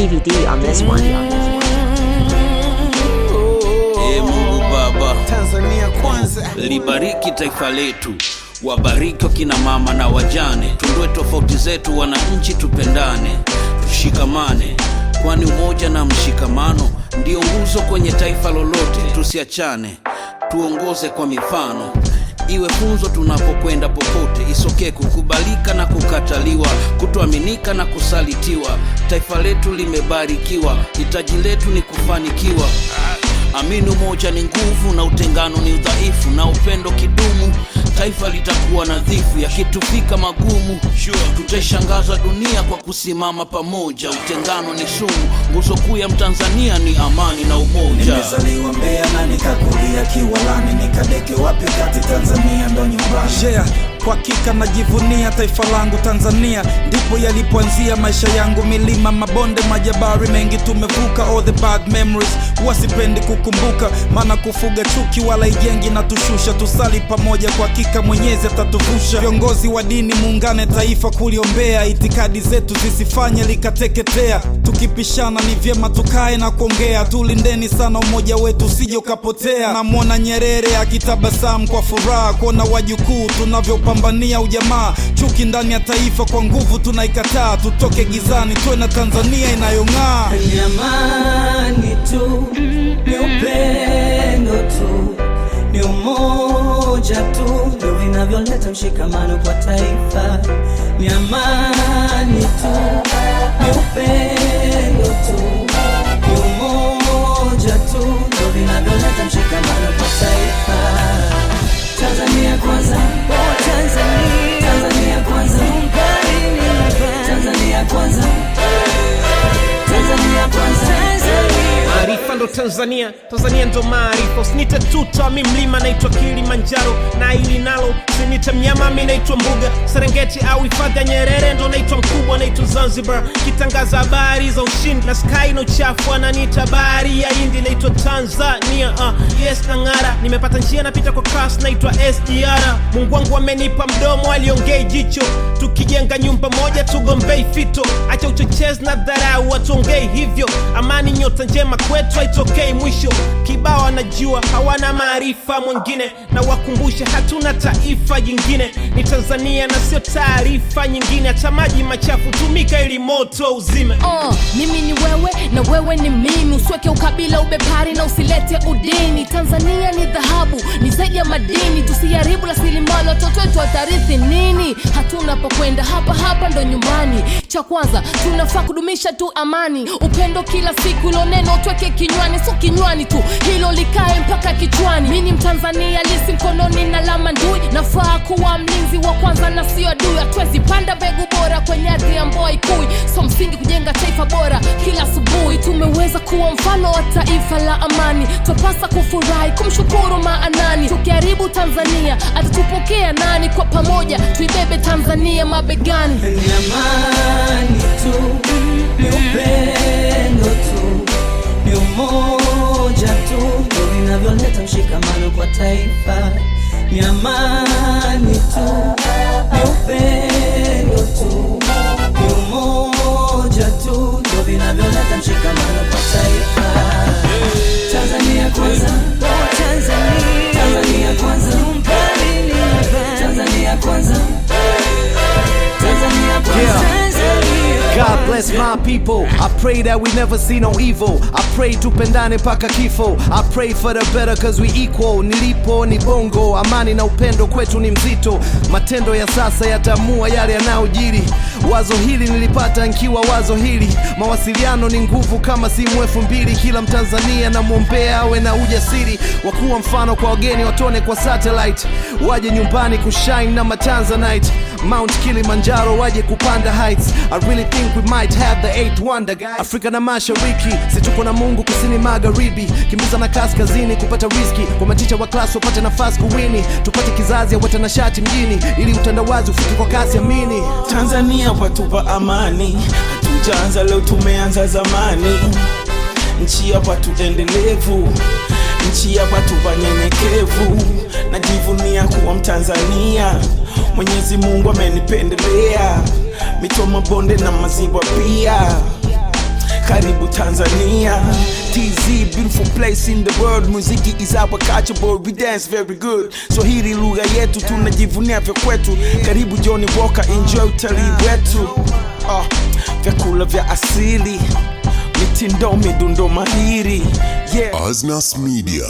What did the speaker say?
DVD on this one. Mungu Baba, Tanzania kwanza, libariki taifa letu, wabariki wakina mama na wajane, tundue tofauti zetu wananchi, tupendane, tushikamane, kwani umoja na mshikamano ndio nguzo kwenye taifa lolote. Tusiachane, tuongoze kwa mifano, iwe funzo tunapokwenda popote, isokee kukubalika na kukataliwa, kutoaminika na kusalitiwa. Taifa letu limebarikiwa, hitaji letu ni kufanikiwa. Amini umoja ni nguvu na utengano ni udhaifu, na upendo kidumu taifa litakuwa nadhifu. Yakitufika magumu, tutaishangaza dunia kwa kusimama pamoja. Utengano ni sumu, nguzo kuu ya Mtanzania ni amani na umoja. Nimezaliwa Mbeya na nikakulia Kiwalani, nikadeke wapi kati Tanzania ndo nyumbani. Yeah, kwa hakika najivunia taifa langu Tanzania, ndipo yalipoanzia maisha yangu. Milima, mabonde, majabari mengi tumevuka, all the bad memories wasipendi kukumbuka, maana kufuga chuki wala ijengi na tushusha. Tusali pamoja, kwa hakika Mwenyezi atatuvusha. Viongozi wa dini muungane taifa kuliombea, itikadi zetu zisifanye likateketea. Tukipishana ni vyema tukae na kuongea, tulindeni sana umoja wetu usije ukapotea. Namuona Nyerere akitabasamu kwa furaha, kuona wajukuu tunavyopambania ujamaa. Chuki ndani ya taifa kwa nguvu tunaikataa, tutoke gizani tuwe na Tanzania inayong'aa. Ni amani tu, ni upendo tu, ni umoja tu, ndio vinavyoleta mshikamano kwa taifa. Ni amani tu, ni upendo tu, ni umoja tu, ndio vinavyoleta mshikamano kwa taifa. Tanzania kwanza, Tanzania, Tanzania kwanza, Tanzania kwanza, Tanzania kwanza. Maarifa ndo Tanzania, Tanzania ndo maarifa. Usinite tuta mi mlima naitwa Kilimanjaro, na ili nalo usinite mnyama mi naitwa mbuga. Serengeti au hifadhi ya Nyerere ndo naitwa mkubwa, naitwa Zanzibar. Kitangaza habari za ushindi na sky no chafu, ananiita bahari ya Hindi, naitwa Tanzania. Yes na ngara, nimepata njia napita kwa kasi, naitwa SGR. Mungu wangu amenipa mdomo, aliongei jicho, tukijenga nyumba moja tugombei fito. Acha uchochezi na dharau, watuongei hivyo. Amani nyota njema kwetu haitokei mwisho. Kibao anajua hawana maarifa mwingine, na wakumbushe hatuna taifa jingine. Ni Tanzania na sio taarifa nyingine. Hata maji machafu tumika ili moto uzime. Mimi ni wewe na wewe ni mimi, usiweke ukabila ubepari na usilete udini. Tanzania ni dhahabu, ni zaidi ya madini, tusiharibu rasilimali, watoto wetu watarithi nini? Hatuna pokwenda, hapa ndo nyumbani. Cha kwanza tunafaa kudumisha tu amani, upendo kila siku, ilo neno tuweke kinywani, so kinywani tu, hilo likae mpaka kichwani. Mimi ni Mtanzania lisi mkononi na lama ndui, nafaa kuwa mlinzi wa kwanza na sio adui. Hatuwezi panda mbegu bora kwenye ardhi ya mboa ikui, so msingi kujenga taifa bora kila asubuhi. Tumeweza kuwa mfano wa taifa la amani, tupasa kufurahi kumshukuru maanani. Tukiharibu Tanzania atatupokea nani? Kwa pamoja tuibebe Tanzania mabegani. Ni amani tu, ni upendo tu, ni umoja tu, ndio vinavyoleta mshikamano kwa taifa. Ni amani tu, ni upendo tu, ni umoja tu, ndio vinavyoleta mshikamano kwa taifa. Tanzania kwanza, Tanzania, Tanzania kwanza, Tanzania kwanza, Tanzania kwanza. God bless my people. I pray that we never see no evil. I pray tupendane paka kifo. I pray for the better cause we equal. Nilipo ni bongo, amani na upendo kwetu ni mzito. Matendo ya sasa yatamua yale yanayojiri. Wazo hili nilipata nkiwa wazo hili. Mawasiliano ni nguvu kama simu 2000. Kila Mtanzania na muombea awe na ujasiri wa kuwa mfano kwa wageni, watone kwa satellite, waje nyumbani kushine na Matanzanite. Mount Kilimanjaro waje kupanda heights. I really think we might have the 8th wonder guys. Afrika na mashariki, situko na Mungu kusini magharibi. Kimbiza na kaskazini kupata riziki, kwa maticha wa class wapate nafasi kuwini. Tupate kizazi ya watanashati mjini, ili utandawazi ufike kwa kasi amini. Tanzania watupa amani, hatujaanza leo tumeanza zamani. Nchi ya watu endelevu, nchi ya watu wanyenyekevu. Najivunia kuwa Mtanzania, Mwenyezi Mungu amenipendelea. Mito, mabonde na maziwa pia, karibu Tanzania. TZ, beautiful place in the world. Muziki is our culture, boy, we dance very good. Swahili lugha yetu, tunajivunia vya kwetu. Karibu Johnny Walker, enjoy utalii wetu. Vyakula vya asili, mitindo midundo mahiri, yeah. Asnas Media.